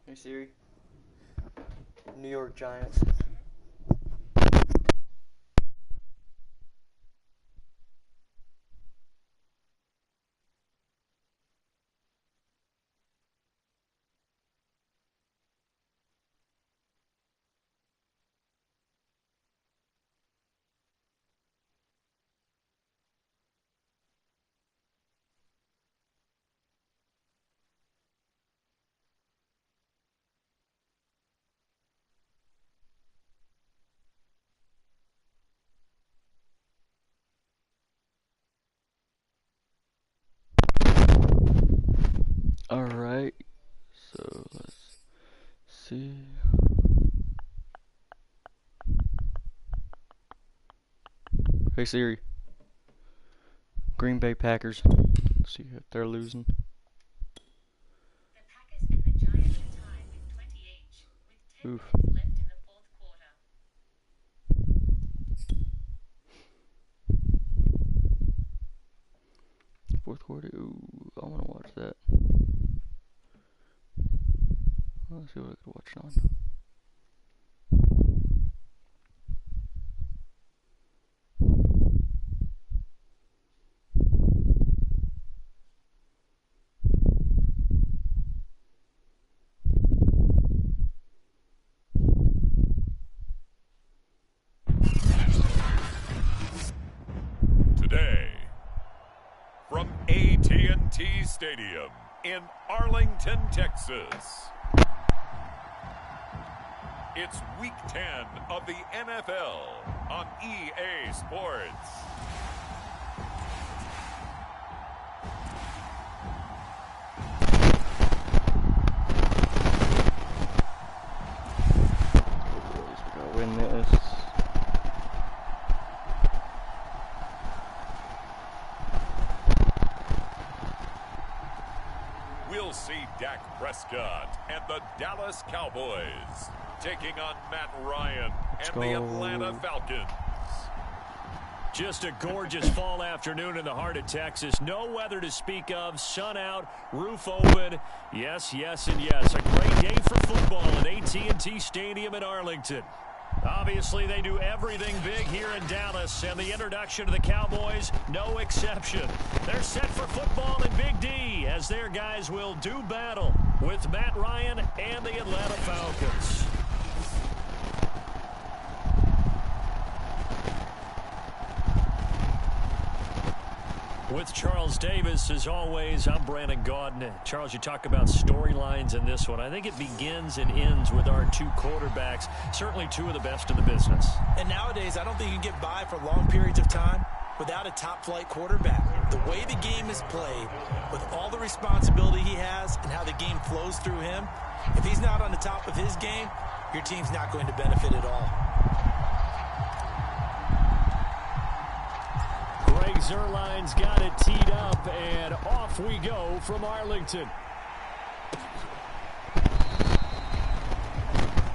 Hey Siri. New York Giants. Alright, so let's see. Hey Siri. Green Bay Packers. Let's see if they're losing. The Packers and the Giants are tied with 20 each, with 10 Oof. minutes left in the fourth quarter. Fourth quarter. Ooh, I want to watch that. Let's see what I could watch it on. Today, from AT&T Stadium in Arlington, Texas, it's Week 10 of the NFL on EA Sports. Boys, we gotta win this. We'll see Dak Prescott and the Dallas Cowboys taking on Matt Ryan and the Atlanta Falcons. Just a gorgeous fall afternoon in the heart of Texas. No weather to speak of. Sun out, roof open. Yes, yes, and yes. A great day for football at AT&T Stadium in Arlington. Obviously, they do everything big here in Dallas, and the introduction to the Cowboys, no exception. They're set for football in Big D, as their guys will do battle with Matt Ryan and the Atlanta Falcons. With Charles Davis, as always, I'm Brandon Gaudin. Charles, you talk about storylines in this one. I think it begins and ends with our two quarterbacks, certainly two of the best in the business. And nowadays, I don't think you can get by for long periods of time without a top-flight quarterback. The way the game is played, with all the responsibility he has and how the game flows through him, if he's not on the top of his game, your team's not going to benefit at all. Zerline's got it teed up, and off we go from Arlington.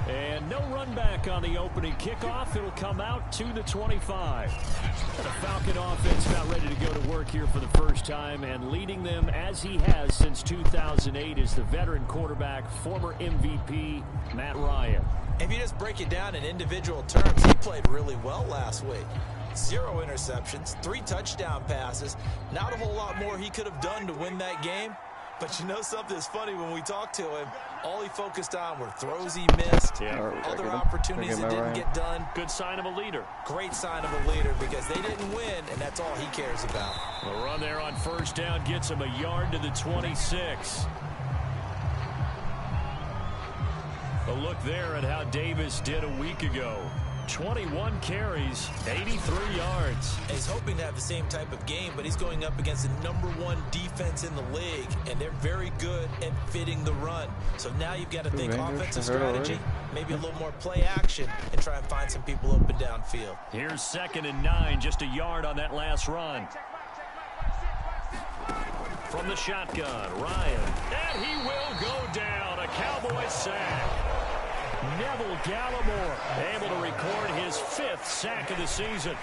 And no run back on the opening kickoff. It'll come out to the 25. And the Falcon offense about ready to go to work here for the first time, and leading them as he has since 2008 is the veteran quarterback, former MVP, Matt Ryan. If you just break it down in individual terms, he played really well last week. 0 interceptions, 3 touchdown passes. Not a whole lot more he could have done to win that game. But you know something's funny, when we talked to him, all he focused on were throws he missed, other opportunities that didn't get done. Good sign of a leader. Great sign of a leader, because they didn't win, and that's all he cares about. The run there on first down gets him a yard to the 26. A look there at how Davis did a week ago. 21 carries, 83 yards. And he's hoping to have the same type of game, but he's going up against the #1 defense in the league, and they're very good at fitting the run. So now you've got to think offensive strategy, maybe a little more play action, and try and find some people open downfield. Here's 2nd and 9, just a yard on that last run. From the shotgun, Ryan, and he will go down. A Cowboys sack. Neville Gallimore able to record his 5th sack of the season.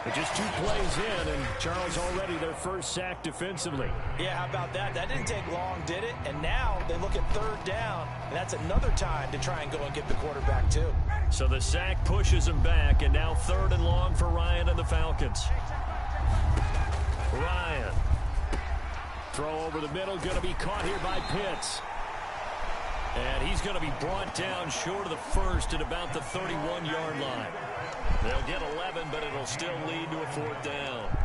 But just 2 plays in, and Charles already their first sack defensively. Yeah, how about that? That didn't take long, did it? And now they look at 3rd down, and that's another time to try and go and get the quarterback too. So the sack pushes him back, and now 3rd and long for Ryan and the Falcons. Ryan. Throw over the middle, going to be caught here by Pitts. And he's going to be brought down short of the first at about the 31-yard line. They'll get 11, but it'll still lead to a 4th down.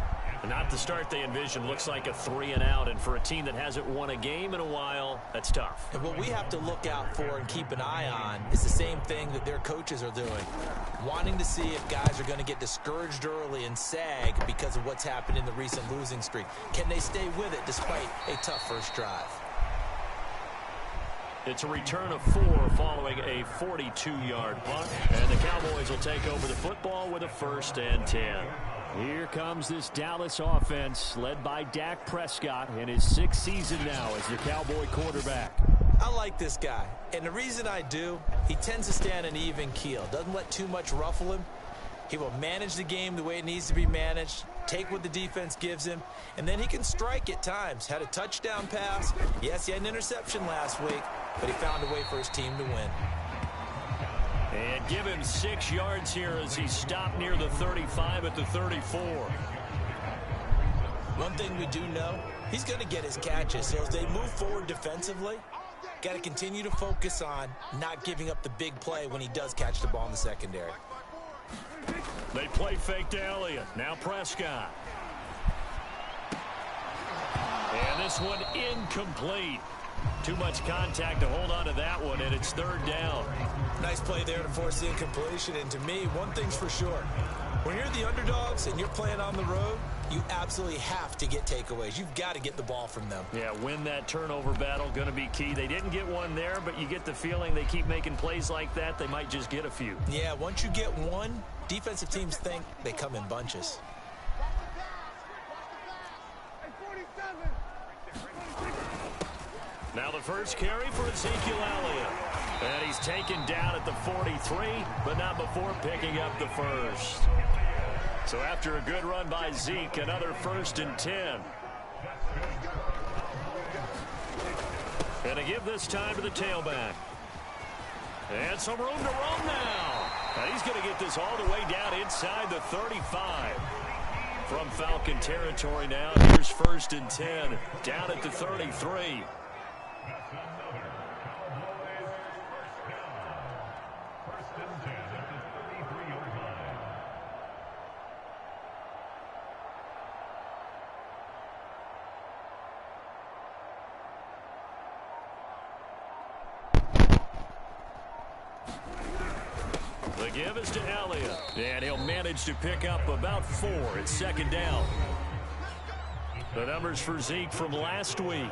Not the start they envisioned. Looks like a 3 and out. And for a team that hasn't won a game in a while, that's tough. And what we have to look out for and keep an eye on is the same thing that their coaches are doing. Wanting to see if guys are going to get discouraged early and sag because of what's happened in the recent losing streak. Can they stay with it despite a tough first drive? It's a return of 4 following a 42-yard punt. And the Cowboys will take over the football with a 1st and 10. Here comes this Dallas offense led by Dak Prescott in his 6th season now as the Cowboy quarterback. I like this guy. And the reason I do, he tends to stand an even keel. Doesn't let too much ruffle him. He will manage the game the way it needs to be managed, take what the defense gives him, and then he can strike at times. Had a touchdown pass. Yes, he had an interception last week, but he found a way for his team to win. And give him 6 yards here as he stopped near the 35 at the 34. One thing we do know, he's going to get his catches. So as they move forward defensively, got to continue to focus on not giving up the big play when he does catch the ball in the secondary. They play fake to Elliott. Now Prescott. And this one incomplete. Too much contact to hold on to that one, and it's 3rd down. Nice play there to force the incompletion. And to me, one thing's for sure. When you're the underdogs and you're playing on the road, you absolutely have to get takeaways. You've got to get the ball from them. Yeah, win that turnover battle, going to be key. They didn't get one there, but you get the feeling they keep making plays like that, they might just get a few. Yeah, once you get one, defensive teams think they come in bunches. Now the first carry for Ezekiel Elliott. And he's taken down at the 43, but not before picking up the first. So after a good run by Zeke, another 1st and 10. And to give this time to the tailback. And some room to roam now. And he's going to get this all the way down inside the 35. From Falcon territory now, here's 1st and 10. Down at the 33. The give is to Elliott, and he'll manage to pick up about 4. It's 2nd down. The numbers for Zeke from last week.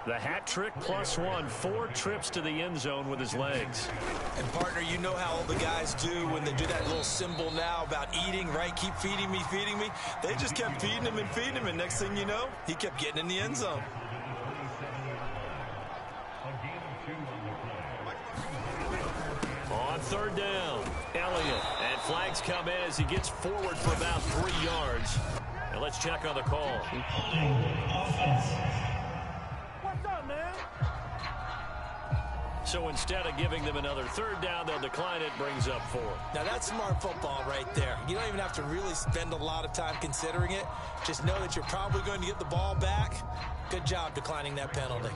The hat trick +1, 4 trips to the end zone with his legs. And partner, you know how all the guys do when they do that little symbol now about eating, right? Keep feeding me, feeding me. They just kept feeding him, and next thing you know, he kept getting in the end zone. On 3rd down, Elliott, and flags come in as he gets forward for about 3 yards. And let's check on the call. What's up, man? So instead of giving them another 3rd down, they'll decline it, brings up 4. Now that's smart football right there. You don't even have to really spend a lot of time considering it. Just know that you're probably going to get the ball back. Good job declining that penalty.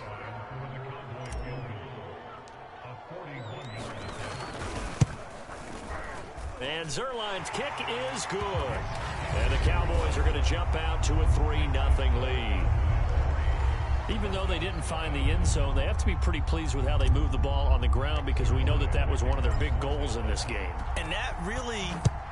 And Zerline's kick is good. And the Cowboys are going to jump out to a 3-0 lead. Even though they didn't find the end zone, they have to be pretty pleased with how they moved the ball on the ground because we know that that was one of their big goals in this game. And that really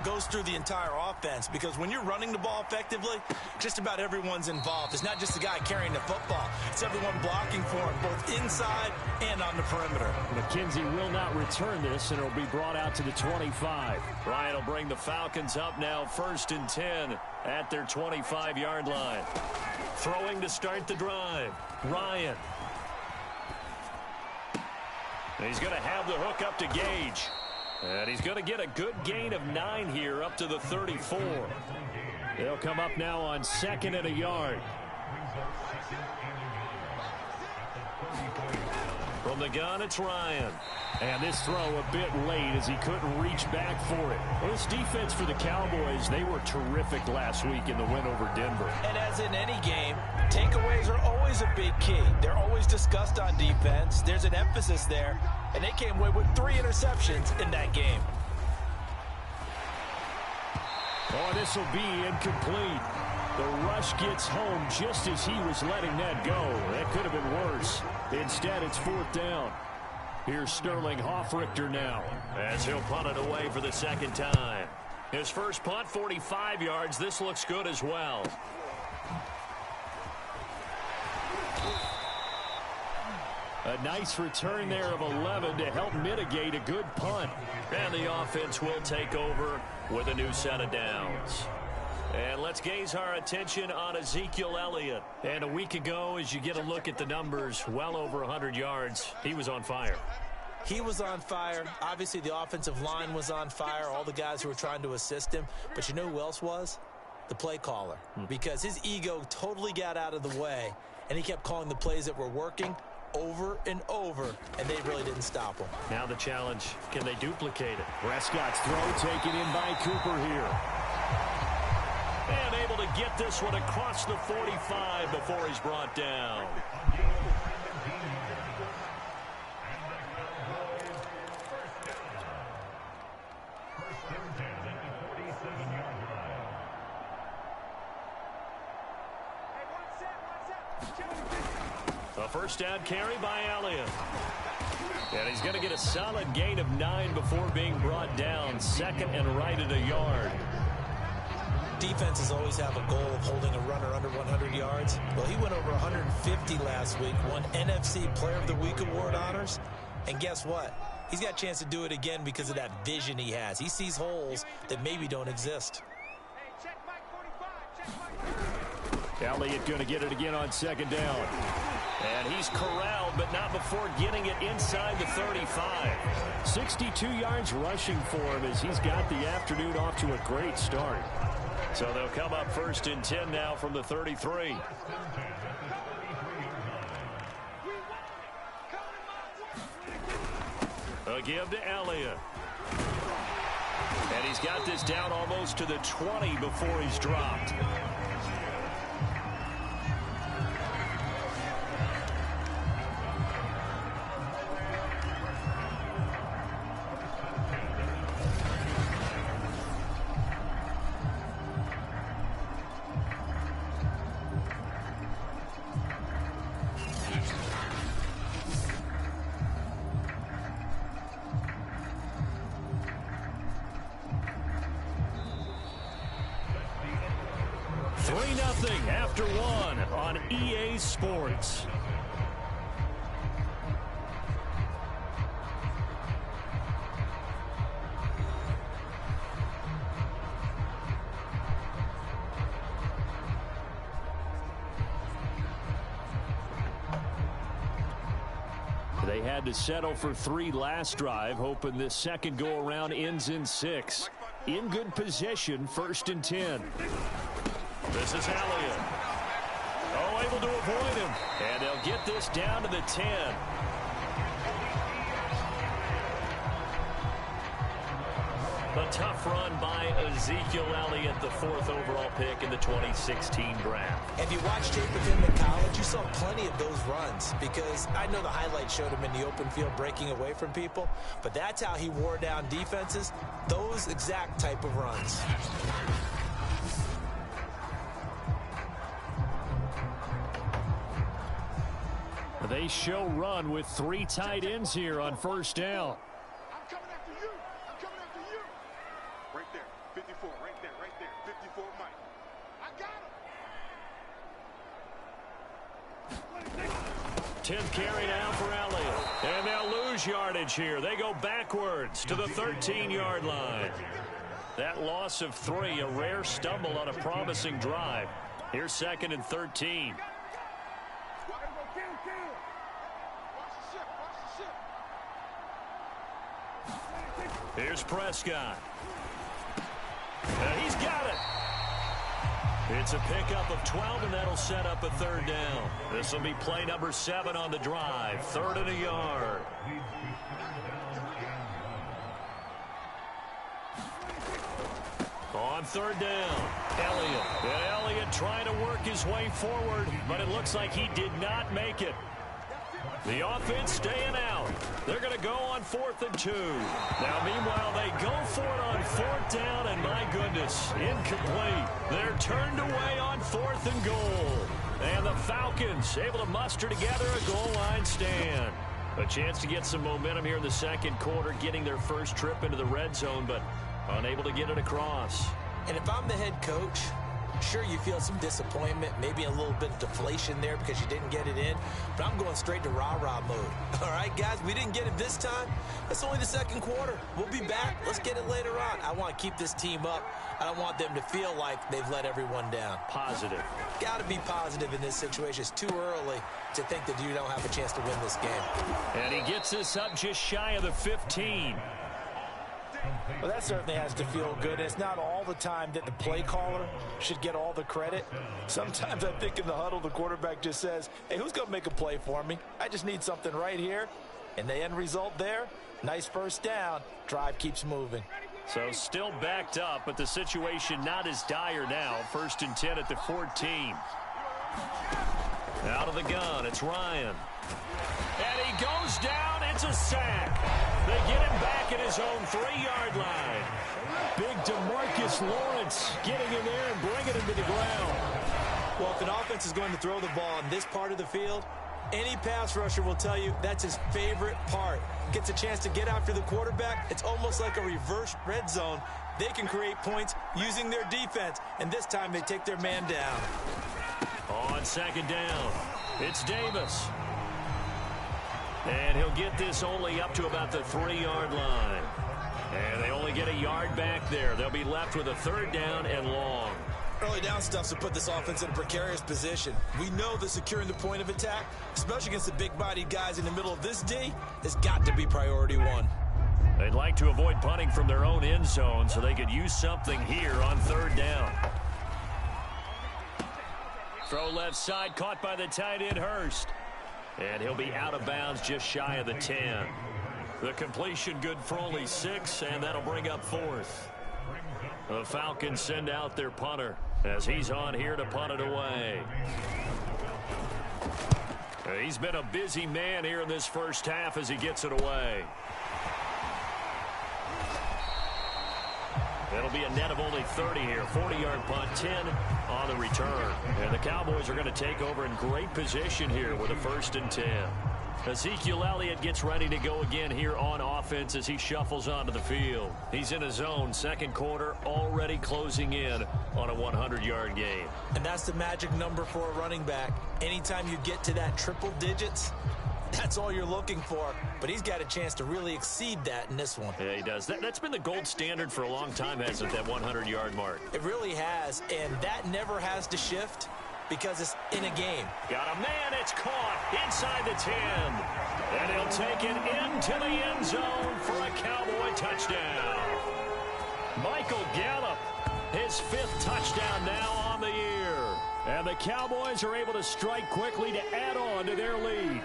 goes through the entire offense because when you're running the ball effectively, just about everyone's involved. It's not just the guy carrying the football. It's everyone blocking for him, both inside and on the perimeter. McKenzie will not return this, and it'll be brought out to the 25. Ryan will bring the Falcons up now 1st and 10 at their 25-yard line. Throwing to start the drive. Ryan. He's going to have the hook up to Gage. And he's going to get a good gain of 9 here up to the 34. They'll come up now on 2nd and a yard. From the gun, it's Ryan. And this throw a bit late as he couldn't reach back for it. Well, this defense for the Cowboys, they were terrific last week in the win over Denver. And as in any game, takeaways are always a big key. They're always discussed on defense. There's an emphasis there, and they came away with 3 interceptions in that game. Oh, this will be incomplete. The rush gets home just as he was letting that go. That could have been worse. Instead, it's 4th down. Here's Sterling Hoffrichter now as he'll punt it away for the 2nd time. His first punt, 45 yards. This looks good as well. A nice return there of 11 to help mitigate a good punt. And the offense will take over with a new set of downs. And let's gaze our attention on Ezekiel Elliott. And a week ago, as you get a look at the numbers, well over 100 yards, he was on fire. He was on fire. Obviously, the offensive line was on fire, all the guys who were trying to assist him. But you know who else was? The play caller. Because his ego totally got out of the way, and he kept calling the plays that were working over and over, and they really didn't stop him. Now the challenge, can they duplicate it? Prescott's throw taken in by Cooper here. And able to get this one across the 45 before he's brought down. A first down carry by Elliott. And he's going to get a solid gain of 9 before being brought down. 2nd and right at a yard. Defenses always have a goal of holding a runner under 100 yards. Well, he went over 150 last week, won NFC Player of the Week award honors. And guess what? He's got a chance to do it again because of that vision he has. He sees holes that maybe don't exist. Elliott going to get it again on 2nd down. And he's corralled, but not before getting it inside the 35. 62 yards rushing for him as he's got the afternoon off to a great start. So they'll come up 1st and 10 now from the 33. A give to Elliott. And he's got this down almost to the 20 before he's dropped. After 1 on EA Sports. They had to settle for 3 last drive, hoping this second go-around ends in 6. In good position, 1st and 10. This is Elliott. Oh, able to avoid him. And they'll get this down to the 10. A tough run by Ezekiel Elliott, the 4th overall pick in the 2016 draft. If you watched tape of him in college, you saw plenty of those runs because I know the highlights showed him in the open field breaking away from people, but that's how he wore down defenses, those exact type of runs. They show run with 3 tight ends here on 1st down. I'm coming after you. I'm coming after you. Right there. 54. Right there. Right there. 54 Mike. I got him. 10th carry now for Elliott. And they'll lose yardage here. They go backwards to the 13-yard line. That loss of 3, a rare stumble on a promising drive. Here's 2nd and 13. Here's Prescott. He's got it. It's a pickup of 12, and that'll set up a third down. This will be play number 7 on the drive. 3rd and a yard. On 3rd down, Elliott. And Elliott trying to work his way forward, but it looks like he did not make it. The offense staying out. They're going to go on 4th and 2. Now, meanwhile, they go for it on 4th down, and my goodness, incomplete. They're turned away on 4th and goal. And the Falcons able to muster together a goal line stand. A chance to get some momentum here in the second quarter, getting their first trip into the red zone, but unable to get it across. And if I'm the head coach, sure, you feel some disappointment, maybe a little bit of deflation there because you didn't get it in, but I'm going straight to rah-rah mode. All right, guys, we didn't get it this time. It's only the second quarter. We'll be back. Let's get it later on. I want to keep this team up. I don't want them to feel like they've let everyone down. Positive. Got to be positive in this situation. It's too early to think that you don't have a chance to win this game. And he gets us up just shy of the 15. Well, that certainly has to feel good. It's not all the time that the play caller should get all the credit. Sometimes I think in the huddle, the quarterback just says, hey, who's going to make a play for me? I just need something right here. And the end result there, nice first down. Drive keeps moving. So still backed up, but the situation not as dire now. 1st and 10 at the 14. Out of the gun, it's Ryan. And he goes down. It's a sack. They get him back at his own 3-yard line. Big DeMarcus Lawrence getting in there and bringing him to the ground. Well, if an offense is going to throw the ball in this part of the field, any pass rusher will tell you that's his favorite part. Gets a chance to get after the quarterback. It's almost like a reverse red zone. They can create points using their defense, and this time they take their man down. On 2nd down, it's Davis. And he'll get this only up to about the 3-yard line. And they only get a yard back there. They'll be left with a 3rd down and long. Early down stuff to put this offense in a precarious position. We know that securing the point of attack, especially against the big-bodied guys in the middle of this D, has got to be priority 1. They'd like to avoid punting from their own end zone so they could use something here on 3rd down. Throw left side, caught by the tight end Hurst. And he'll be out of bounds just shy of the 10. The completion good for only 6, and that'll bring up 4th. The Falcons send out their punter as he's on here to punt it away. He's been a busy man here in this first half as he gets it away. It'll be a net of only 30 here. 40-yard punt, 10 on the return. And the Cowboys are going to take over in great position here with a 1st and 10. Ezekiel Elliott gets ready to go again here on offense as he shuffles onto the field. He's in his zone, second quarter, already closing in on a 100-yard game. And that's the magic number for a running back. Anytime you get to that triple digits, that's all you're looking for. But he's got a chance to really exceed that in this one. Yeah, he does. That's been the gold standard for a long time, hasn't it, that 100-yard mark? It really has, and that never has to shift because it's in a game. Got a man, it's caught inside the 10. And he'll take it into the end zone for a Cowboy touchdown. Michael Gallup, his 5th touchdown now on the year. And the Cowboys are able to strike quickly to add on to their lead.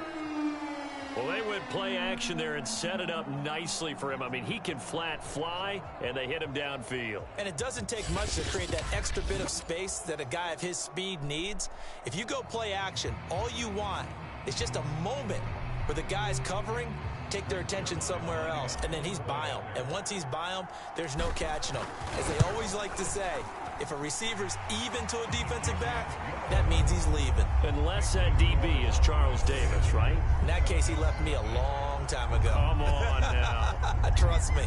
Well, they went play action there and set it up nicely for him. I mean, he can flat fly, and they hit him downfield. And it doesn't take much to create that extra bit of space that a guy of his speed needs. If you go play action, all you want is just a moment where the guys covering take their attention somewhere else, and then he's by him. And once he's by him, there's no catching him. As they always like to say, if a receiver's even to a defensive back, that means he's leaving. Unless that DB is Charles Davis, right? In that case, he left me a long time ago. Come on now. Trust me.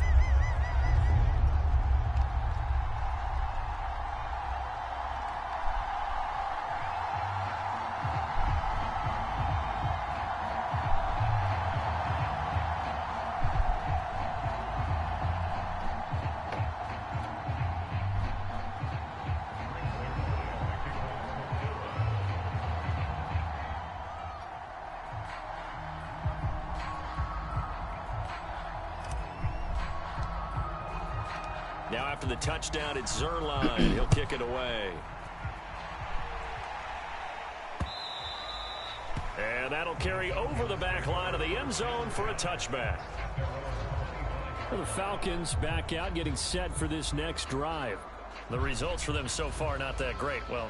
Now after the touchdown, it's Zerline. He'll kick it away. And that'll carry over the back line of the end zone for a touchback. Well, the Falcons back out, getting set for this next drive. The results for them so far, not that great. Well,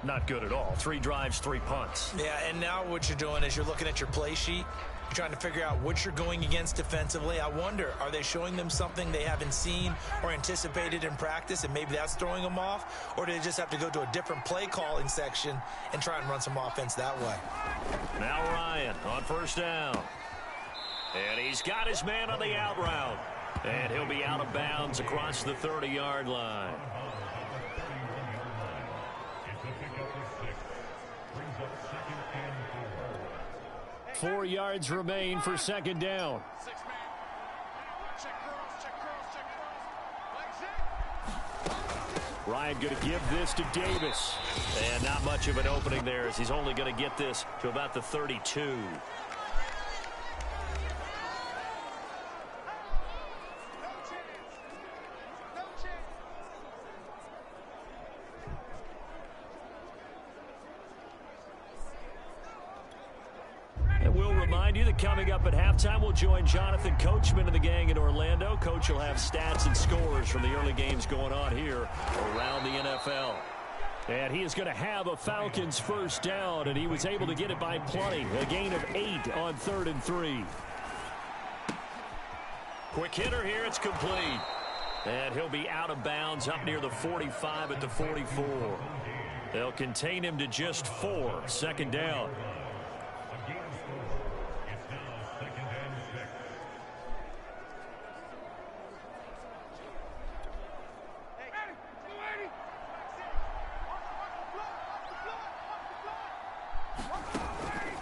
not good at all. 3 drives, 3 punts. Yeah, and now what you're doing is you're looking at your play sheet. You're trying to figure out what you're going against defensively. I wonder, are they showing them something they haven't seen or anticipated in practice, and maybe that's throwing them off? Or do they just have to go to a different play calling section and try and run some offense that way? Now Ryan on first down. And he's got his man on the out route. And he'll be out of bounds across the 30-yard line. Four yards remain for second down. Ryan going to give this to Davis. And not much of an opening there, as he's only going to get this to about the 32. Coming up at halftime, we'll join Jonathan Coachman of the gang in Orlando. Coach will have stats and scores from the early games going on here around the NFL. And he is going to have a Falcons first down, and he was able to get it by plenty. A gain of 8 on 3rd and 3. Quick hitter here, it's complete. And he'll be out of bounds up near the 45 at the 44. They'll contain him to just 4. Second down.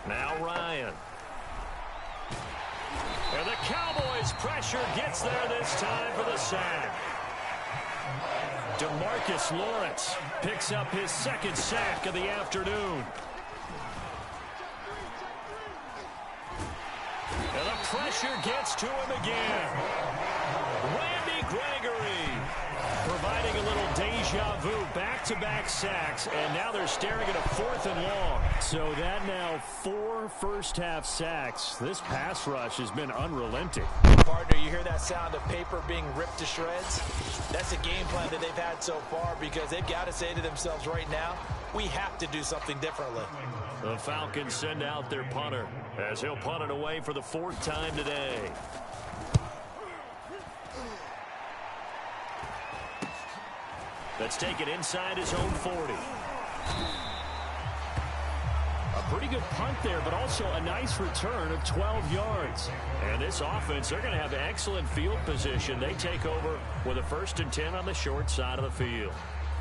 Now Ryan. And the Cowboys pressure gets there this time for the sack. DeMarcus Lawrence picks up his 2nd sack of the afternoon. And the pressure gets to him again. Randy Gregory providing a little deja vu, back-to-back sacks, and now they're staring at a 4th and long. So that now 4 first-half sacks. This pass rush has been unrelenting. Partner, you hear that sound of paper being ripped to shreds? That's the game plan that they've had so far, because they've got to say to themselves right now, we have to do something differently. The Falcons send out their punter, as he'll punt it away for the 4th time today. Let's take it inside his own 40. A pretty good punt there, but also a nice return of 12 yards. And this offense, they're going to have excellent field position. They take over with a 1st and 10 on the short side of the field.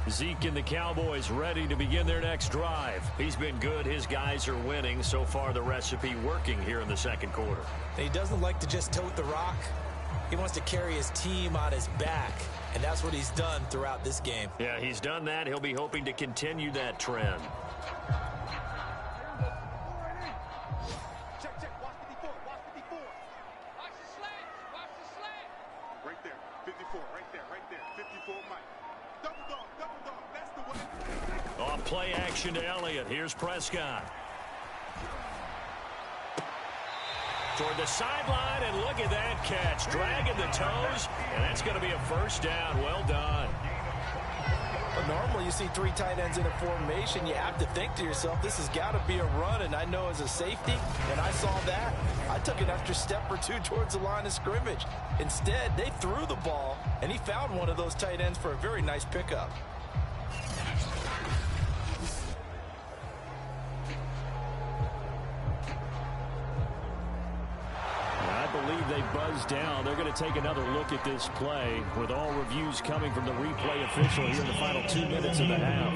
Zeke and the Cowboys ready to begin their next drive. He's been good. His guys are winning. So far, the recipe working here in the 2nd quarter. He doesn't like to just tote the rock. He wants to carry his team on his back. And that's what he's done throughout this game. Yeah, he's done that. He'll be hoping to continue that trend. Check, check. Watch 54. Watch 54. Watch the slant. Watch the slant. Right there. 54. Right there. Right there. 54 Mike. Double dog. Double dog. That's the way. Off play action to Elliott. Here's Prescott. Toward the sideline, and look at that catch. Dragging the toes, and that's going to be a first down. Well done. But normally you see 3 tight ends in a formation, you have to think to yourself, this has got to be a run, and I know as a safety, when I saw that, I took an extra step or 2 towards the line of scrimmage. Instead, they threw the ball, and he found one of those tight ends for a very nice pickup. They buzzed down. They're going to take another look at this play, with all reviews coming from the replay official here in the final 2 minutes of the half.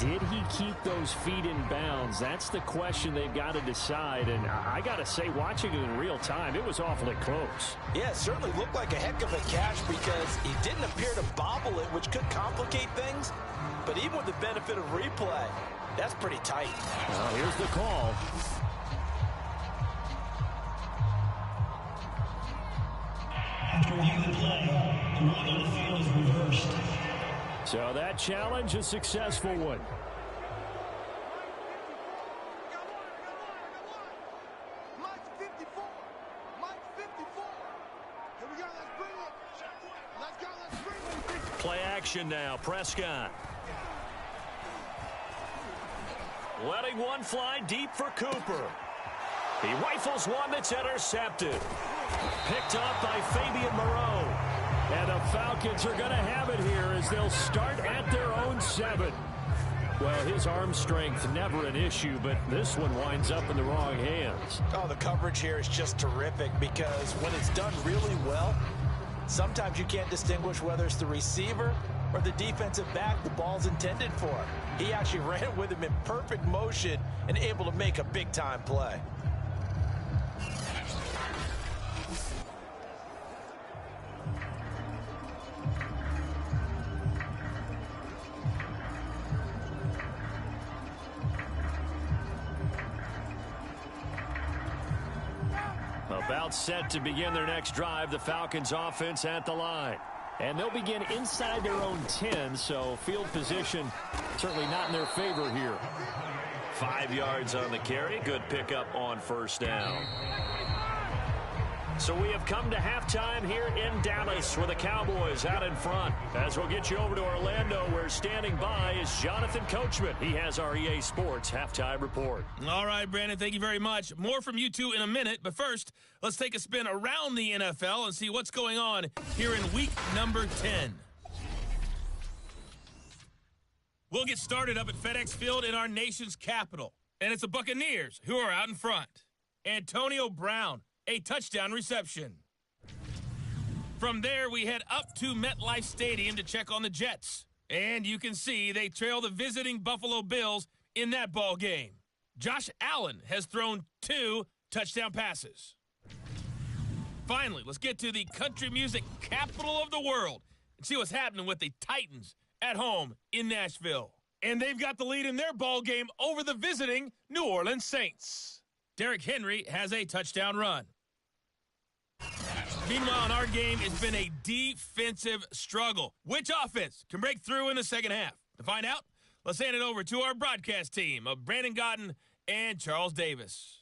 Did he keep those feet in bounds? That's the question they've got to decide. And I got to say, watching it in real time, it was awfully close. Yeah, it certainly looked like a heck of a catch, because he didn't appear to bobble it, which could complicate things. But even with the benefit of replay, that's pretty tight. Well, here's the call. After review the play, the rule on the field is reversed. So that challenge, a successful one. Play action now. Prescott. Letting one fly deep for Cooper. He rifles one that's intercepted. Picked up by Fabian Moreau. And the Falcons are going to have it here as they'll start at their own 7. Well, his arm strength never an issue, but this one winds up in the wrong hands. Oh, the coverage here is just terrific because when it's done really well, sometimes you can't distinguish whether it's the receiver or the defensive back the ball's intended for. He actually ran with him in perfect motion and able to make a big-time play. About set to begin their next drive, the Falcons offense at the line. And they'll begin inside their own 10, so field position certainly not in their favor here. 5 yards on the carry. Good pickup on first down. So we have come to halftime here in Dallas with the Cowboys out in front. As we'll get you over to Orlando, where standing by is Jonathan Coachman. He has our EA Sports halftime report. All right, Brandon, thank you very much. More from you two in a minute, but first, let's take a spin around the NFL and see what's going on here in week number 10. We'll get started up at FedEx Field in our nation's capital, and it's the Buccaneers who are out in front. Antonio Brown, a touchdown reception. From there, we head up to MetLife Stadium to check on the Jets. And you can see they trail the visiting Buffalo Bills in that ball game. Josh Allen has thrown 2 touchdown passes. Finally, let's get to the country music capital of the world and see what's happening with the Titans at home in Nashville. And they've got the lead in their ball game over the visiting New Orleans Saints. Derrick Henry has a touchdown run. Meanwhile, in our game, it's been a defensive struggle. Which offense can break through in the second half? To find out, let's hand it over to our broadcast team of Brandon Godden and Charles Davis.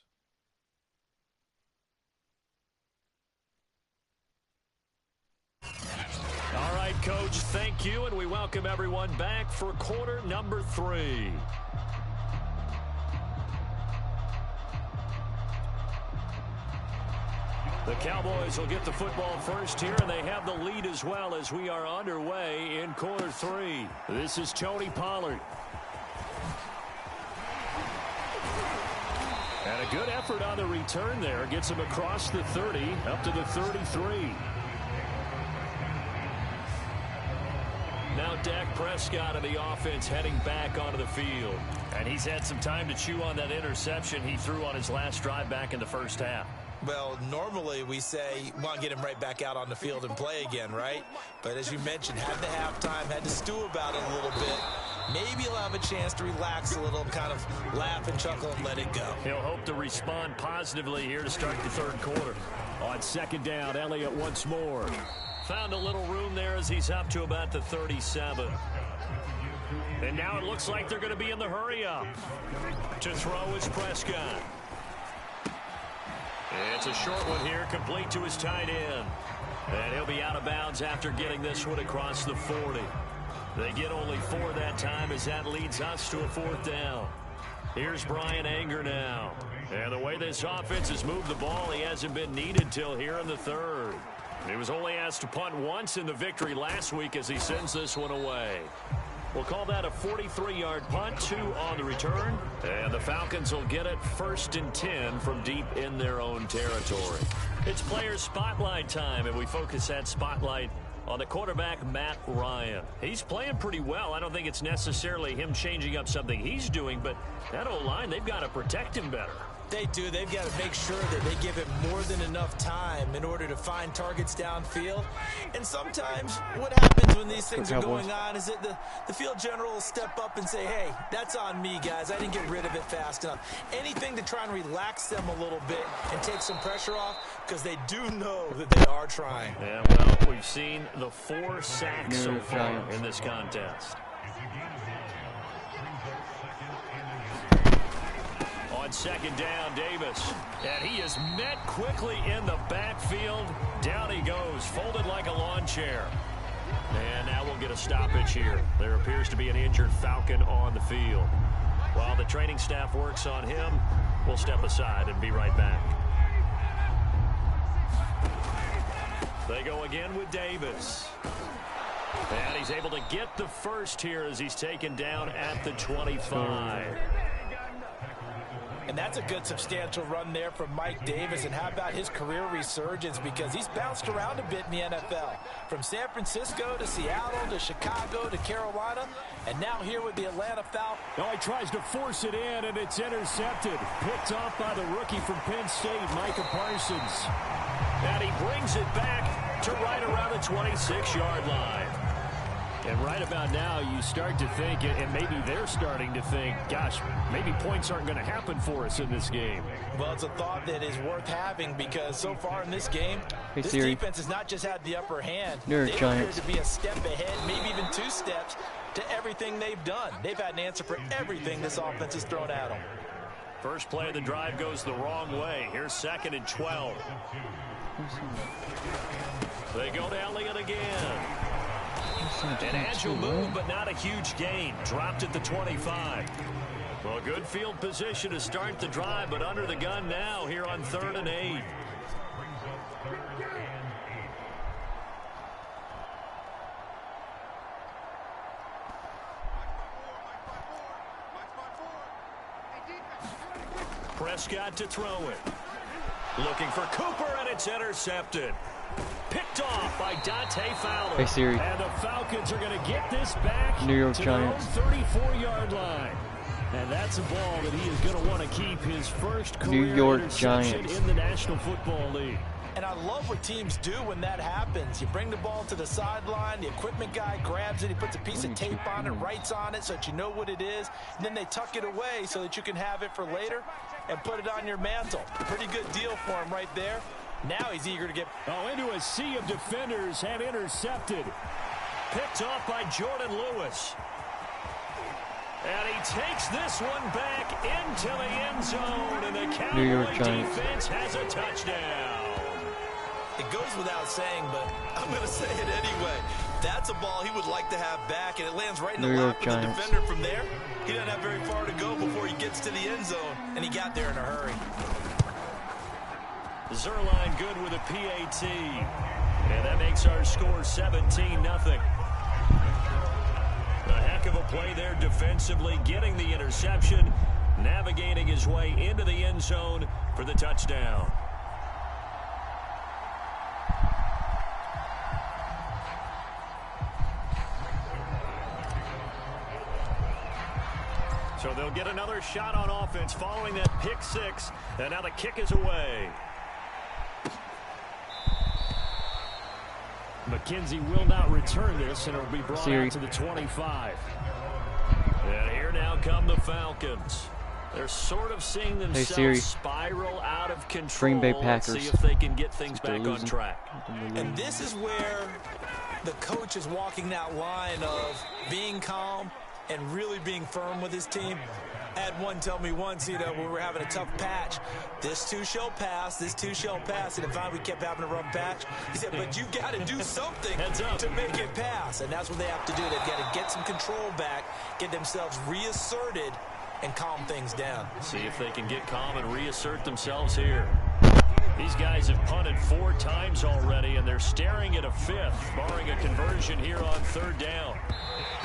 All right, Coach, thank you, and we welcome everyone back for quarter number 3. The Cowboys will get the football first here, and they have the lead as well as we are underway in quarter 3. This is Tony Pollard. And a good effort on the return there. Gets him across the 30, up to the 33. Now Dak Prescott of the offense heading back onto the field. And he's had some time to chew on that interception he threw on his last drive back in the first half. Well, normally we say, want to get him right back out on the field and play again, right? But as you mentioned, had the halftime, had to stew about it a little bit. Maybe he'll have a chance to relax a little, kind of laugh and chuckle and let it go. He'll hope to respond positively here to start the third quarter. On second down, Elliott once more. Found a little room there as he's up to about the 37. And now it looks like they're going to be in the hurry-up. To throw is Prescott. It's a short one here, complete to his tight end. And he'll be out of bounds after getting this one across the 40. They get only 4 that time as that leads us to a 4th down. Here's Brian Anger now. And the way this offense has moved the ball, he hasn't been needed till here in the 3rd. He was only asked to punt once in the victory last week as he sends this one away. We'll call that a 43-yard punt, 2 on the return. And the Falcons will get it 1st and 10 from deep in their own territory. It's player spotlight time, and we focus that spotlight on the quarterback, Matt Ryan. He's playing pretty well. I don't think it's necessarily him changing up something he's doing, but that O-line, they've got to protect him better. They do. They've got to make sure that they give him more than enough time in order to find targets downfield. And sometimes what happens when these things are going on is that the field general will step up and say, hey, that's on me, guys. I didn't get rid of it fast enough. Anything to try and relax them a little bit and take some pressure off because they do know that they are trying. Yeah, well, we've seen the 4 sacks so far in this contest. on second down, Davis. And he is met quickly in the backfield. Down he goes, folded like a lawn chair. And now we'll get a stoppage here. There appears to be an injured Falcon on the field. While the training staff works on him, we'll step aside and be right back. They go again with Davis. And he's able to get the first here as he's taken down at the 25. And that's a good substantial run there from Mike Davis. And how about his career resurgence? Because he's bounced around a bit in the NFL. From San Francisco to Seattle to Chicago to Carolina. And now here with the Atlanta Falcons. Oh, he tries to force it in, and it's intercepted. Picked off by the rookie from Penn State, Micah Parsons. And he brings it back to right around the 26-yard line. And right about now, you start to think, and maybe they're starting to think, gosh, maybe points aren't going to happen for us in this game. Well, it's a thought that is worth having because so far in this game, this defense has not just had the upper hand. They appear to be a step ahead, maybe even 2 steps to everything they've done. They've had an answer for everything this offense has thrown at them. First play of the drive goes the wrong way. Here's 2nd and 12. They go to Elliott again. An agile move, but not a huge gain. Dropped at the 25. Well, good field position to start the drive, but under the gun now here on 3rd and 8. Prescott to throw it. Looking for Cooper, and it's intercepted. Picked off by Dante Fowler. Hey Siri. And the Falcons are going to get this back New York to Giants. their own 34-yard line. And that's a ball that he is going to want to keep his first career New York interception Giants. in the National Football League. And I love what teams do when that happens. You bring the ball to the sideline, the equipment guy grabs it, he puts a piece of tape on it, writes on it so that you know what it is, and then they tuck it away so that you can have it for later and put it on your mantle. Pretty good deal for him right there. Now he's eager to get into a sea of defenders and intercepted. Picked off by Jordan Lewis. And he takes this one back into the end zone, and the Cowboy defense has a touchdown. It goes without saying, but I'm going to say it anyway. That's a ball he would like to have back, and it lands right in the lap of the defender from there. He doesn't have very far to go before he gets to the end zone, and he got there in a hurry. Zerline good with a PAT. And that makes our score 17-0. A heck of a play there defensively, getting the interception, navigating his way into the end zone for the touchdown. So they'll get another shot on offense following that pick 6, and now the kick is away. McKenzie will not return this, and it'll be brought out to the 25. And here now come the Falcons. They're sort of seeing themselves spiral out of control. Green Bay Packers. Let's see if they can get things back on track. And this is where the coach is walking that line of being calm and really being firm with his team. I had one tell me once, when we were having a tough patch, this too shall pass, this too shall pass. And finally we kept having a rough patch. He said, but you got to do something to make it pass. And that's what they have to do. They've got to get some control back, get themselves reasserted, and calm things down. See if they can get calm and reassert themselves here. These guys have punted 4 times already, and they're staring at a 5th, barring a conversion here on 3rd down.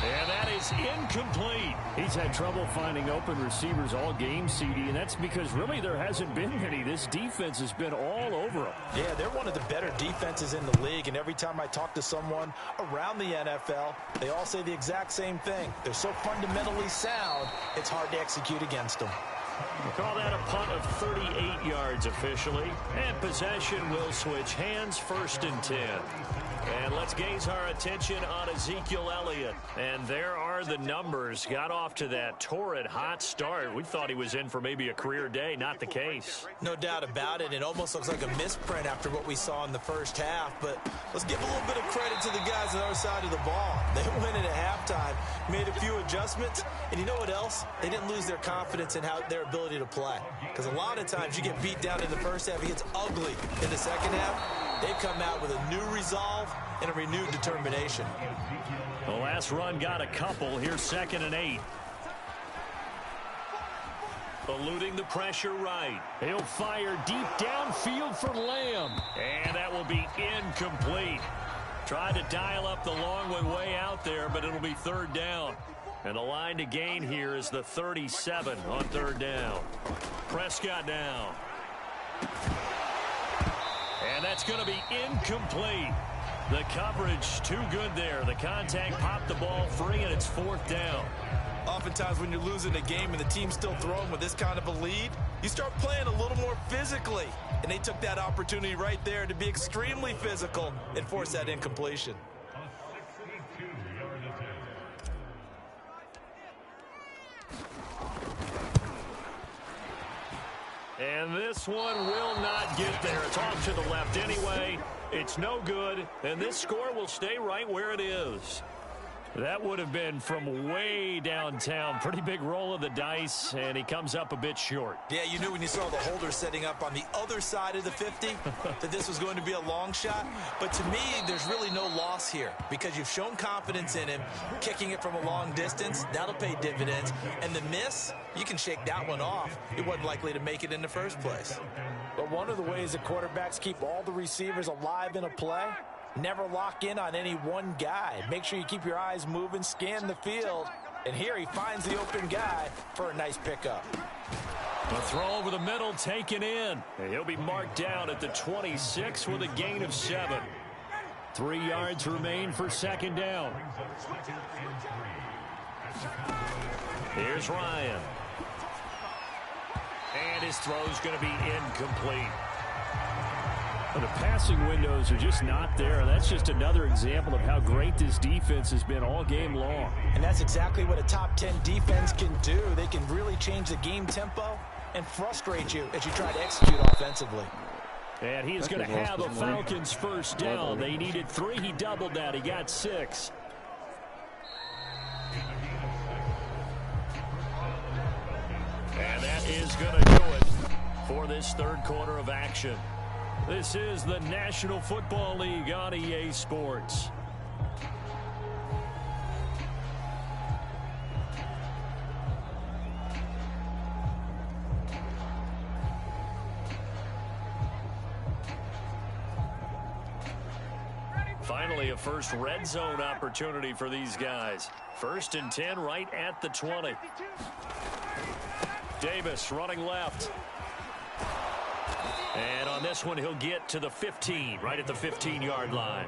And that is incomplete. He's had trouble finding open receivers all game, CD, and that's because really there hasn't been any. This defense has been all over them. Yeah, they're one of the better defenses in the league, and every time I talk to someone around the NFL, they all say the exact same thing. They're so fundamentally sound, it's hard to execute against them. We'll call that a punt of 38 yards officially, and possession will switch hands, 1st and 10. And let's gaze our attention on Ezekiel Elliott. And there are the numbers. Got off to that torrid hot start. We thought he was in for maybe a career day. Not the case. No doubt about it. It almost looks like a misprint after what we saw in the first half. But let's give a little bit of credit to the guys on our side of the ball. They went in at halftime, made a few adjustments. And you know what else? They didn't lose their confidence in their ability to play. Because a lot of times you get beat down in the first half. It gets ugly in the second half. They've come out with a new resolve and a renewed determination. The last run got a couple. Here's 2nd and 8. Eluding the pressure right. He'll fire deep downfield for Lamb. And that will be incomplete. Tried to dial up the long one way out there, but it'll be 3rd down. And the line to gain here is the 37 on 3rd down. Prescott down. And that's going to be incomplete. The coverage too good there. The contact popped the ball free, and it's 4th down. Oftentimes when you're losing a game and the team's still throwing with this kind of a lead, you start playing a little more physically. And they took that opportunity right there to be extremely physical and force that incompletion. And this one will not get there. It's off to the left anyway. It's no good, and this score will stay right where it is. That would have been from way downtown. Pretty big roll of the dice, and he comes up a bit short. Yeah, you knew when you saw the holder setting up on the other side of the 50 that this was going to be a long shot. But to me, there's really no loss here because you've shown confidence in him. Kicking it from a long distance, that'll pay dividends. And the miss, you can shake that one off. It wasn't likely to make it in the first place. But one of the ways that quarterbacks keep all the receivers alive in a play, never lock in on any one guy. Make sure you keep your eyes moving, scan the field. And here he finds the open guy for a nice pickup. A throw over the middle taken in. And he'll be marked down at the 26 with a gain of 7. 3 yards remain for 2nd down. Here's Ryan. And his throw's going to be incomplete. The passing windows are just not there. That's just another example of how great this defense has been all game long. And that's exactly what a top 10 defense can do. They can really change the game tempo and frustrate you as you try to execute offensively. And he is going to have a Falcons first down. They needed 3. He doubled that. He got 6. And that is going to do it for this 3rd quarter of action. This is the National Football League on EA Sports. Finally, a first red zone opportunity for these guys. 1st and 10 right at the 20. Davis running left. And on this one, he'll get to the 15, right at the 15-yard line.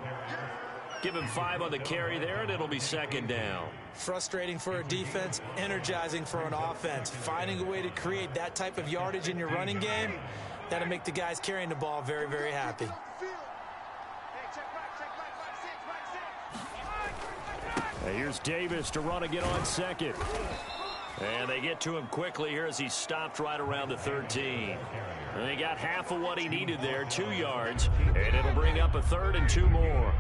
Give him 5 on the carry there, and it'll be 2nd down. Frustrating for a defense, energizing for an offense. Finding a way to create that type of yardage in your running game, that'll make the guys carrying the ball very, very happy. And here's Davis to run again on 2nd. And they get to him quickly here as he stopped right around the 13. And they got half of what he needed there, 2 yards. And it'll bring up a 3rd and 2 more.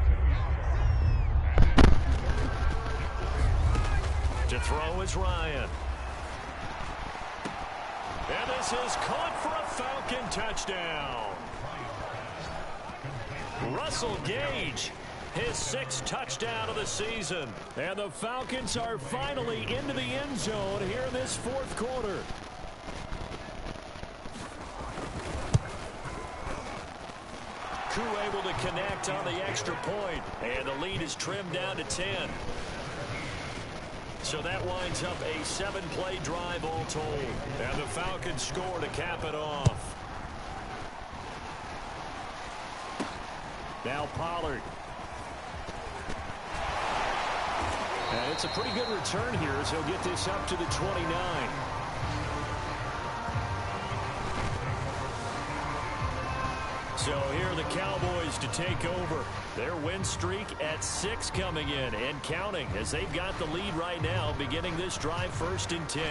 To throw is Ryan. And this is caught for a Falcon touchdown. Russell Gage, his 6th touchdown of the season. And the Falcons are finally into the end zone here in this 4th quarter. Koo able to connect on the extra point. And the lead is trimmed down to 10. So that winds up a 7-play drive all told. And the Falcons score to cap it off. Now Pollard. And it's a pretty good return here as he'll get this up to the 29. So here are the Cowboys to take over. Their win streak at 6 coming in and counting as they've got the lead right now beginning this drive 1st and 10.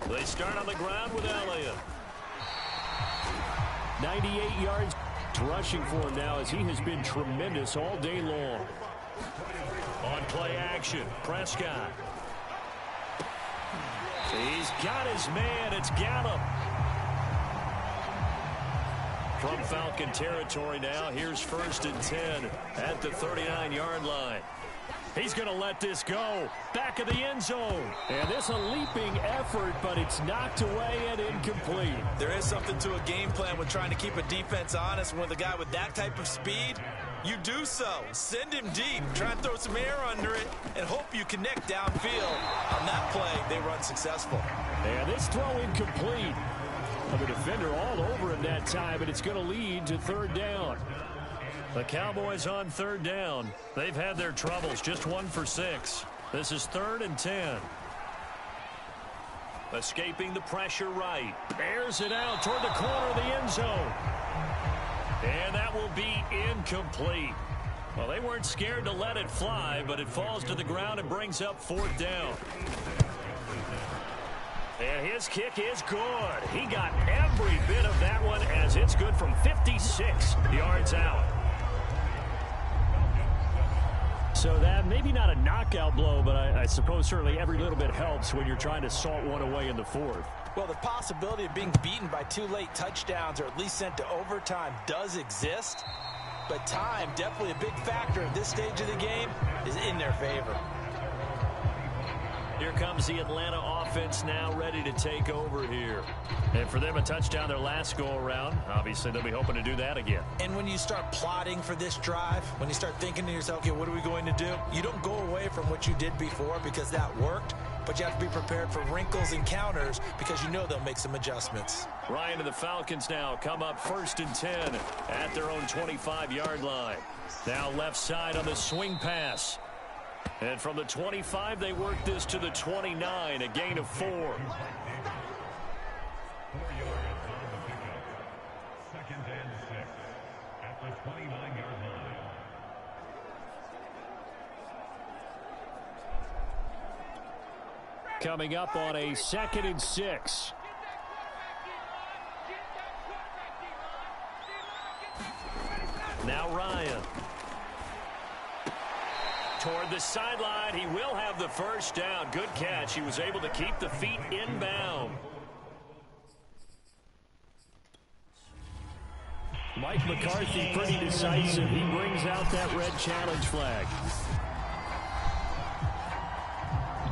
They start on the ground with Elliott. 98 yards rushing for him now as he has been tremendous all day long. On play action, Prescott. He's got his man. It's Gallup. From Falcon territory now, here's 1st and 10 at the 39-yard line. He's going to let this go. Back of the end zone. And this a leaping effort, but it's knocked away and incomplete. There is something to a game plan with trying to keep a defense honest. With a guy with that type of speed, you do so. Send him deep. Try and throw some air under it and hope you connect downfield. On that play, they run successful. And this throw incomplete. The defender all over him that time, but it's going to lead to 3rd down. The Cowboys on 3rd down. They've had their troubles, just 1 for 6. This is 3rd and 10. Escaping the pressure right. Airs it out toward the corner of the end zone. And that will be incomplete. Well, they weren't scared to let it fly, but it falls to the ground and brings up 4th down. And his kick is good. He got every bit of that one as it's good from 56 yards out. So that maybe not a knockout blow, but I suppose certainly every little bit helps when you're trying to salt one away in the 4th. Well, the possibility of being beaten by 2 late touchdowns or at least sent to overtime does exist. But time, definitely a big factor at this stage of the game, is in their favor. Here comes the Atlanta offense now ready to take over here. And for them, a touchdown their last go-around. Obviously, they'll be hoping to do that again. And when you start plotting for this drive, when you start thinking to yourself, okay, what are we going to do? You don't go away from what you did before because that worked, but you have to be prepared for wrinkles and counters because you know they'll make some adjustments. Ryan and the Falcons now come up 1st and 10 at their own 25-yard line. Now left side on the swing pass. And from the 25, they work this to the 29, a gain of 4. 4 yards on the pickup. 2nd and 6 at the 29-yard line. Coming up on a 2nd and 6. Now Ryan. Toward the sideline, he will have the 1st down. Good catch. He was able to keep the feet inbound. Mike McCarthy pretty decisive. He brings out that red challenge flag.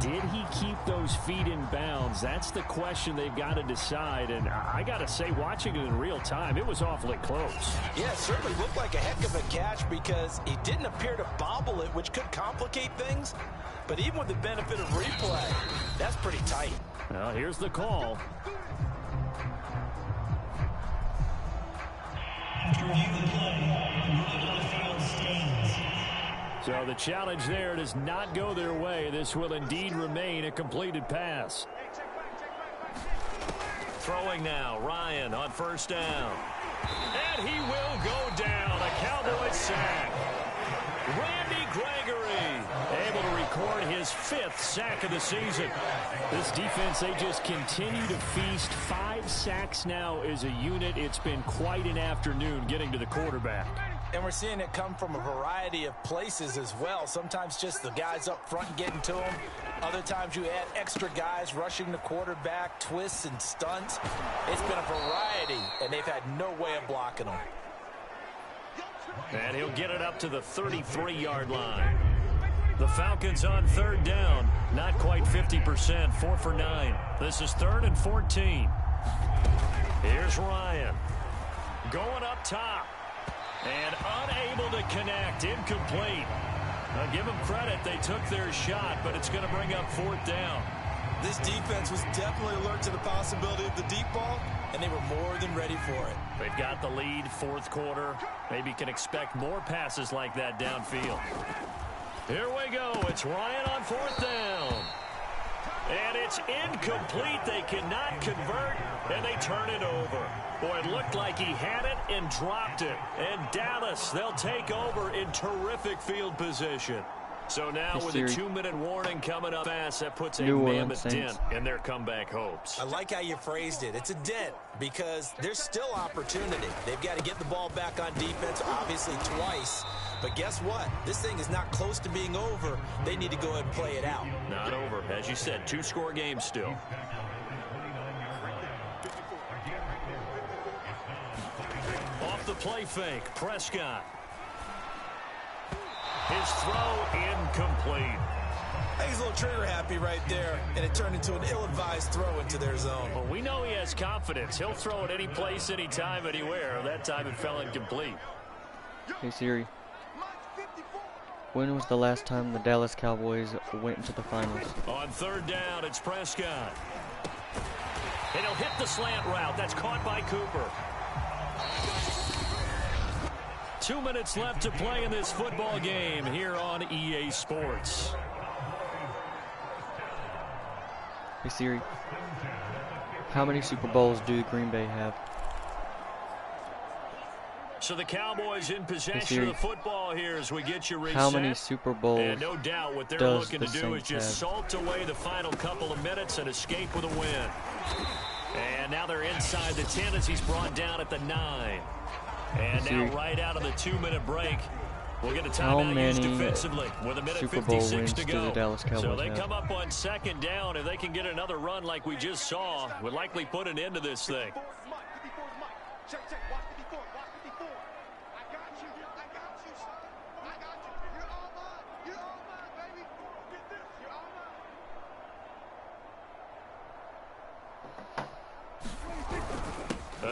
Did he keep those feet in bounds? That's the question they've got to decide. And I got to say, watching it in real time, it was awfully close. Yeah, it certainly looked like a heck of a catch because he didn't appear to bobble it, which could complicate things. But even with the benefit of replay, that's pretty tight. Well, here's the call. After reviewing the play, the ruling on the field stands. So the challenge there does not go their way. This will indeed remain a completed pass. Throwing now, Ryan on 1st down. And he will go down. A Cowboys sack. Randy Gregory able to record his 5th sack of the season. This defense, they just continue to feast. 5 sacks now as a unit. It's been quite an afternoon getting to the quarterback. And we're seeing it come from a variety of places as well. Sometimes just the guys up front getting to him. Other times you add extra guys rushing the quarterback, twists and stunts. It's been a variety, and they've had no way of blocking them. And he'll get it up to the 33-yard line. The Falcons on 3rd down. Not quite 50%, 4 for 9. This is 3rd and 14. Here's Ryan. Going up top. And unable to connect. Incomplete. Now give them credit. They took their shot, but it's going to bring up 4th down. This defense was definitely alert to the possibility of the deep ball, and they were more than ready for it. They've got the lead, 4th quarter. Maybe can expect more passes like that downfield. Here we go. It's Ryan on 4th down. And it's incomplete. They cannot convert, and they turn it over. Boy, it looked like he had it and dropped it. And Dallas, they'll take over in terrific field position. So now with a 2-minute warning coming up fast, that puts a mammoth dent in their comeback hopes. I like how you phrased it. It's a dent because there's still opportunity. They've got to get the ball back on defense, obviously twice. But guess what? This thing is not close to being over. They need to go ahead and play it out. Not over. As you said, 2-score game still. Off the play fake, Prescott. His throw incomplete. He's a little trigger happy right there, and it turned into an ill-advised throw into their zone. Well, we know he has confidence. He'll throw it any place, anytime, anywhere. That time it fell incomplete. Hey Siri, when was the last time the Dallas Cowboys went into the finals? On 3rd down, it's Prescott. And he'll hit the slant route. That's caught by Cooper. 2 minutes left to play in this football game here on EA Sports. Hey Siri, how many Super Bowls do Green Bay have? So the Cowboys in possession of the football here as we get you reset. How many Super Bowls and no doubt what they're looking to do is just salt away the final couple of minutes and escape with a win. And now they're inside the 10 as he's brought down at the 9. And now right out of the 2-minute break, we'll get a timeout used defensively with 1:56 to go. So they come up on 2nd down. If they can get another run like we just saw, would likely put an end to this thing.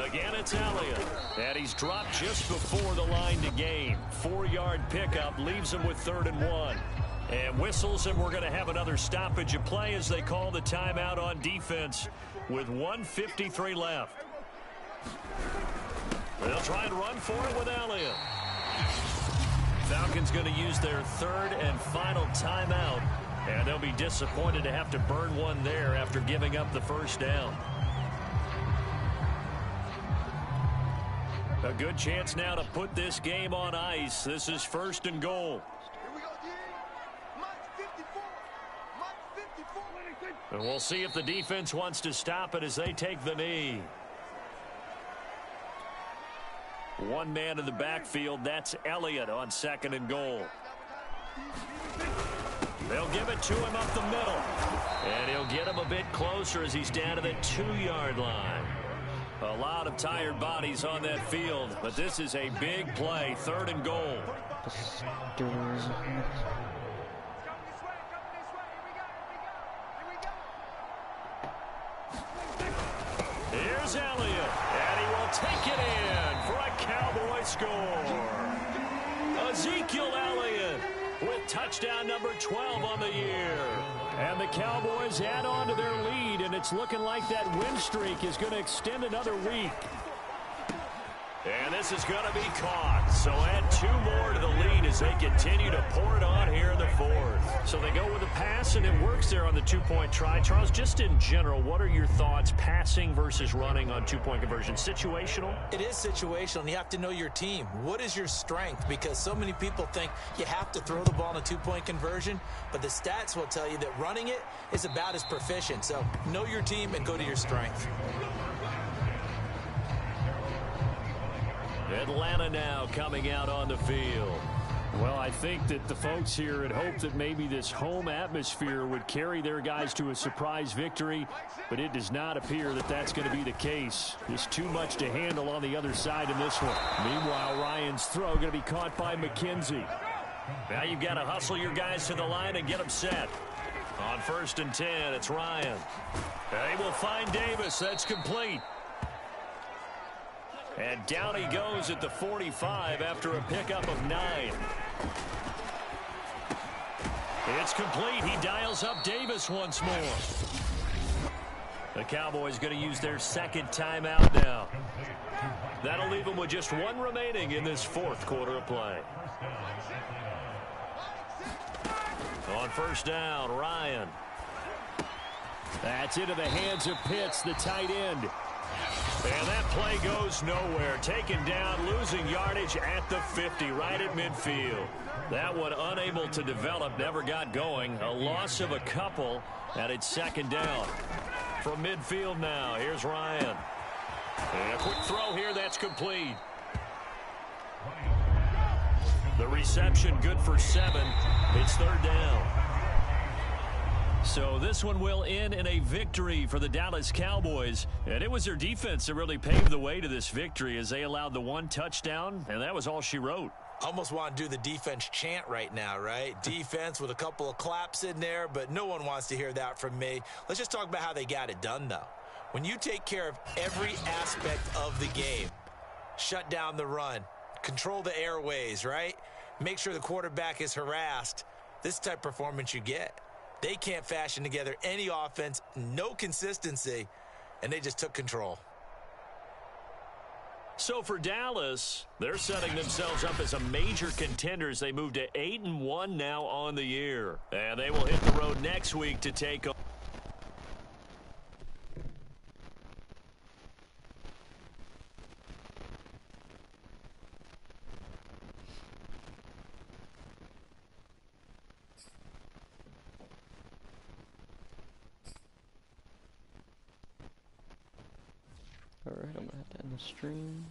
Again, it's Elliott. And he's dropped just before the line to gain. 4-yard pickup leaves him with 3rd and 1. And whistles, and we're going to have another stoppage of play as they call the timeout on defense with 1:53 left. They'll try and run for it with Elliott. Falcons going to use their 3rd and final timeout. And they'll be disappointed to have to burn one there after giving up the 1st down. A good chance now to put this game on ice. This is 1st and goal. And we'll see if the defense wants to stop it as they take the knee. One man in the backfield. That's Elliott on 2nd and goal. They'll give it to him up the middle. And he'll get him a bit closer as he's down to the 2-yard line. A lot of tired bodies on that field, but this is a big play. 3rd and goal. Here's Elliott, and he will take it in for a Cowboy score. Ezekiel Elliott with touchdown number 12 on the year. And the Cowboys add on to their lead, and it's looking like that win streak is going to extend another week. And this is going to be caught. So add 2 more to the lead as they continue to pour it on here in the 4th. So they go with a pass, and it works there on the 2-point try. Charles, just in general, what are your thoughts passing versus running on 2-point conversion? Situational? It is situational, and you have to know your team. What is your strength? Because so many people think you have to throw the ball in a 2-point conversion, but the stats will tell you that running it is about as proficient. So know your team and go to your strength. Atlanta now coming out on the field. Well, I think that the folks here had hoped that maybe this home atmosphere would carry their guys to a surprise victory, but it does not appear that that's going to be the case. There's too much to handle on the other side in this one. Meanwhile, Ryan's throw going to be caught by McKenzie. Now you've got to hustle your guys to the line and get them set. On 1st and 10, it's Ryan. They will find Davis. That's complete. And down he goes at the 45 after a pickup of 9. It's complete. He dials up Davis once more. The Cowboys going to use their 2nd timeout now. That'll leave them with just 1 remaining in this 4th quarter of play. first down. Ryan. That's into the hands of Pitts, the tight end. And that play goes nowhere. Taken down, losing yardage at the 50, right at midfield. That one unable to develop, never got going. A loss of a couple, and it's second down. From midfield now, here's Ryan. And a quick throw here, that's complete. The reception good for 7. It's third down. So this one will end in a victory for the Dallas Cowboys. And it was their defense that really paved the way to this victory as they allowed the 1 touchdown, and that was all she wrote. Almost want to do the defense chant right now, right? Defense with a couple of claps in there, but no one wants to hear that from me. Let's just talk about how they got it done, though. When you take care of every aspect of the game, shut down the run, control the airways, right? Make sure the quarterback is harassed. This type of performance you get. They can't fashion together any offense, no consistency, and they just took control. So for Dallas, they're setting themselves up as a major contender as they move to 8-1 now on the year. And they will hit the road next week to take on. Alright, I'm gonna have to end the stream.